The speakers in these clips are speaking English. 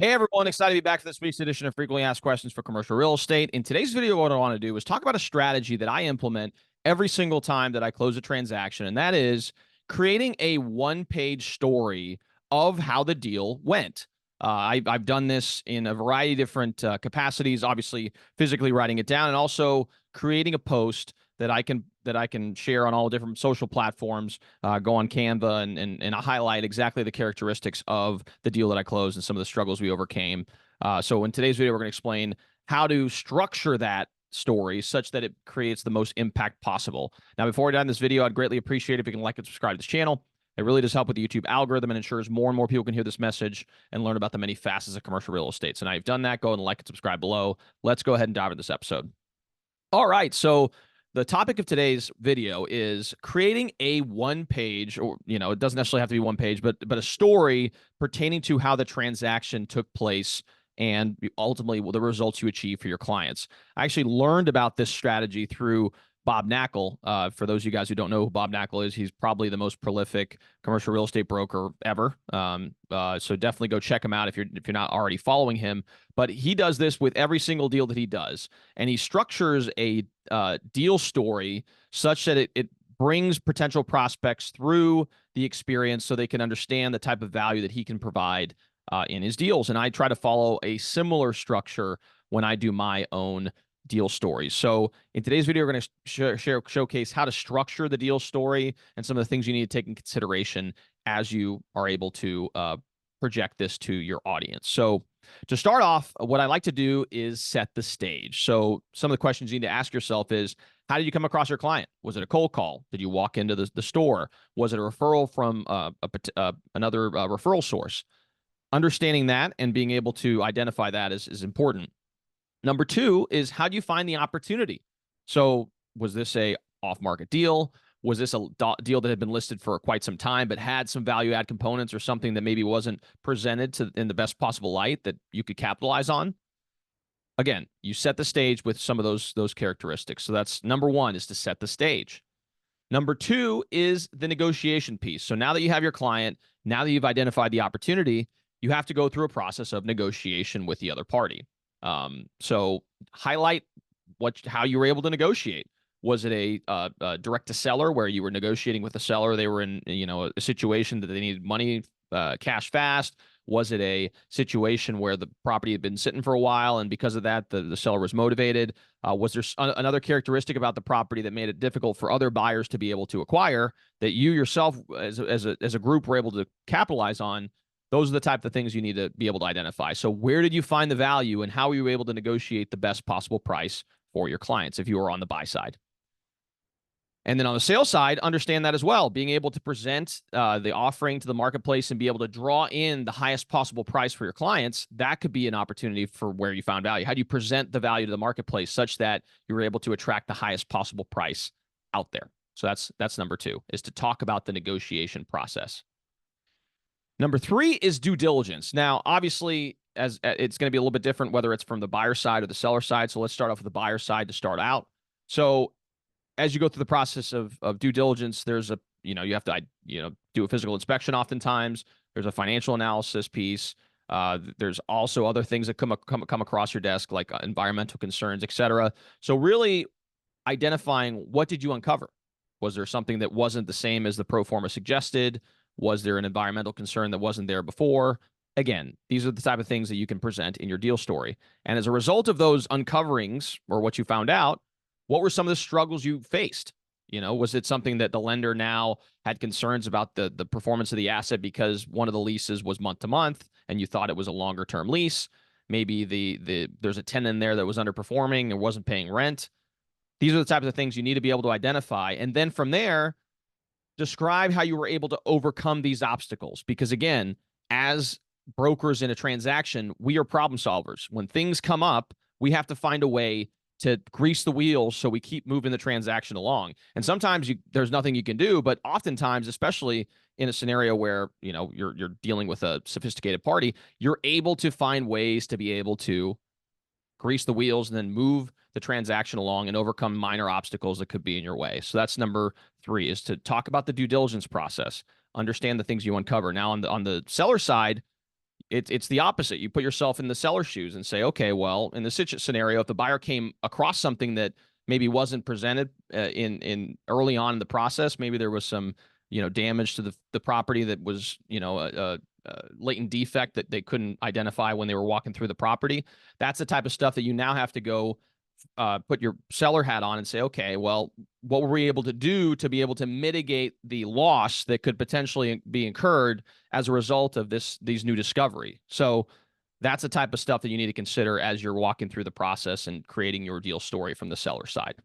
Hey everyone, excited to be back for this week's edition of Frequently Asked Questions for Commercial Real Estate. In today's video, what I want to do is talk about a strategy that I implement every single time that I close a transaction, and that is creating a one-page story of how the deal went. I've done this in a variety of different capacities, obviously physically writing it down and also creating a post that I can share on all different social platforms, go on Canva and highlight exactly the characteristics of the deal that I closed and some of the struggles we overcame. So in today's video, we're going to explain how to structure that story such that it creates the most impact possible. Now, before we dive in this video, I'd greatly appreciate if you can like and subscribe to this channel. It really does help with the YouTube algorithm and ensures more and more people can hear this message and learn about the many facets of commercial real estate. So now you've done that, go and like and subscribe below. Let's go ahead and dive into this episode. All right, so the topic of today's video is creating a one-page, or it doesn't necessarily have to be one page, but a story pertaining to how the transaction took place and ultimately the results you achieve for your clients. I actually learned about this strategy through Bob Knakal. For those of you guys who don't know who Bob Knakal is, he's probably the most prolific commercial real estate broker ever. So definitely go check him out if you're not already following him. But he does this with every single deal that he does, and he structures a deal story such that it brings potential prospects through the experience so they can understand the type of value that he can provide in his deals. And I try to follow a similar structure when I do my own deal stories. So in today's video, we're going to showcase how to structure the deal story and some of the things you need to take in consideration as you are able to project this to your audience. So to start off, what I like to do is set the stage. So some of the questions you need to ask yourself is, how did you come across your client? Was it a cold call? Did you walk into the store? Was it a referral from another referral source? Understanding that and being able to identify that is important. Number two is, how do you find the opportunity? So was this a off-market deal? Was this a deal that had been listed for quite some time but had some value-add components or something that maybe wasn't presented in the best possible light that you could capitalize on? Again, you set the stage with some of those characteristics. So that's number one, is to set the stage. Number two is the negotiation piece. So now that you have your client, now that you've identified the opportunity, you have to go through a process of negotiation with the other party. So highlight how you were able to negotiate. Was it a direct to seller where you were negotiating with the seller? They were in, a situation that they needed money, cash fast. Was it a situation where the property had been sitting for a while, and because of that, the seller was motivated? Was there another characteristic about the property that made it difficult for other buyers to be able to acquire that you yourself as a group were able to capitalize on? Those are the type of things you need to be able to identify. So where did you find the value, and how were you able to negotiate the best possible price for your clients if you were on the buy side? And then on the sales side, understand that as well. Being able to present the offering to the marketplace and be able to draw in the highest possible price for your clients, that could be an opportunity for where you found value. How do you present the value to the marketplace such that you were able to attract the highest possible price out there? So that's number two, is to talk about the negotiation process. Number three is due diligence. Now, obviously, as it's going to be a little bit different whether it's from the buyer side or the seller side. So let's start off with the buyer side to start out. So as you go through the process of due diligence, there's you have to do a physical inspection oftentimes. There's a financial analysis piece. There's also other things that come across your desk, like environmental concerns, et cetera. So really identifying, what did you uncover? Was there something that wasn't the same as the pro forma suggested? Was there an environmental concern that wasn't there before? Again, these are the type of things that you can present in your deal story. And as a result of those uncoverings, or what you found out, what were some of the struggles you faced? Was it something that the lender now had concerns about the performance of the asset because one of the leases was month to month and you thought it was a longer term lease? Maybe there's a tenant in there that was underperforming and wasn't paying rent. These are the types of things you need to be able to identify. And then from there, describe how you were able to overcome these obstacles. Because again, as brokers in a transaction, we are problem solvers. When things come up, we have to find a way to grease the wheels so we keep moving the transaction along. And sometimes there's nothing you can do, but oftentimes, especially in a scenario where you're dealing with a sophisticated party, you're able to find ways to be able to grease the wheels and then move the transaction along and overcome minor obstacles that could be in your way. So that's number three, is to talk about the due diligence process, understand the things you uncover. Now on the seller side, it's the opposite. You put yourself in the seller's shoes and say, okay, well, in the scenario, if the buyer came across something that maybe wasn't presented in early on in the process, maybe there was some damage to the property that was a latent defect that they couldn't identify when they were walking through the property. That's the type of stuff that you now have to go put your seller hat on and say, okay, well, what were we able to do to be able to mitigate the loss that could potentially be incurred as a result of these new discovery? So that's the type of stuff that you need to consider as you're walking through the process and creating your deal story from the seller side.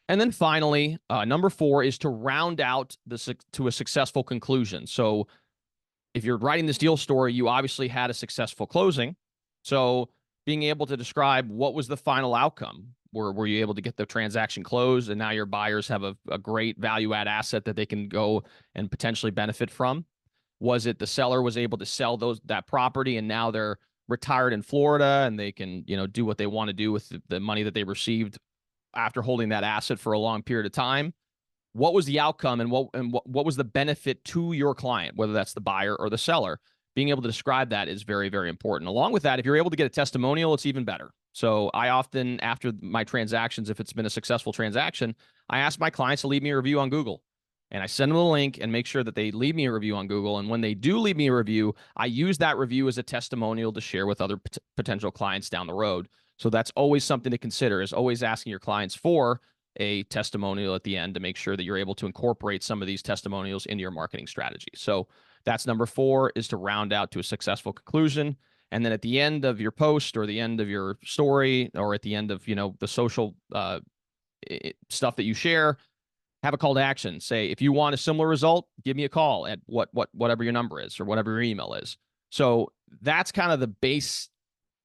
And then finally, number 4 is to round out to a successful conclusion. So if you're writing this deal story, you obviously had a successful closing. So being able to describe what was the final outcome. Were you able to get the transaction closed, and now your buyers have a great value add asset that they can go and potentially benefit from? Was it the seller was able to sell that property, and now they're retired in Florida and they can do what they want to do with the money that they received after holding that asset for a long period of time? What was the outcome, and what was the benefit to your client, whether that's the buyer or the seller? Being able to describe that is very, very important. Along with that, if you're able to get a testimonial, it's even better. So I often, after my transactions, if it's been a successful transaction, I ask my clients to leave me a review on Google. And I send them a link and make sure that they leave me a review on Google. And when they do leave me a review, I use that review as a testimonial to share with other potential clients down the road. So that's always something to consider, is always asking your clients for a testimonial at the end to make sure that you're able to incorporate some of these testimonials into your marketing strategy. So that's number 4, is to round out to a successful conclusion. And then at the end of your post, or the end of your story, or at the end of the social stuff that you share, have a call to action. Say, if you want a similar result, give me a call at whatever your number is, or whatever your email is. So that's kind of the base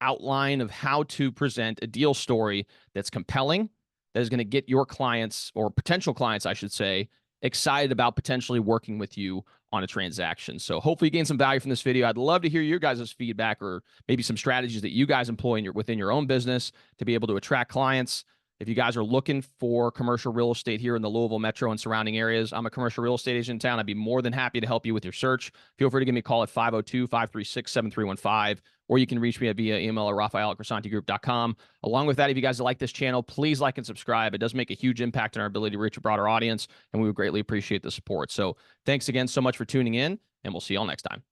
outline of how to present a deal story that's compelling, that is going to get your clients, or potential clients, I should say, excited about potentially working with you on a transaction. So hopefully you gain some value from this video. I'd love to hear your guys' feedback, or maybe some strategies that you guys employ within your own business to be able to attract clients. If you guys are looking for commercial real estate here in the Louisville metro and surrounding areas, I'm a commercial real estate agent in town. I'd be more than happy to help you with your search. Feel free to give me a call at 502-536-7315, or you can reach me via email at Raphael@CresanteGroup.com. Along with that, if you guys like this channel, please like and subscribe. It does make a huge impact on our ability to reach a broader audience, and we would greatly appreciate the support. So thanks again so much for tuning in, and we'll see you all next time.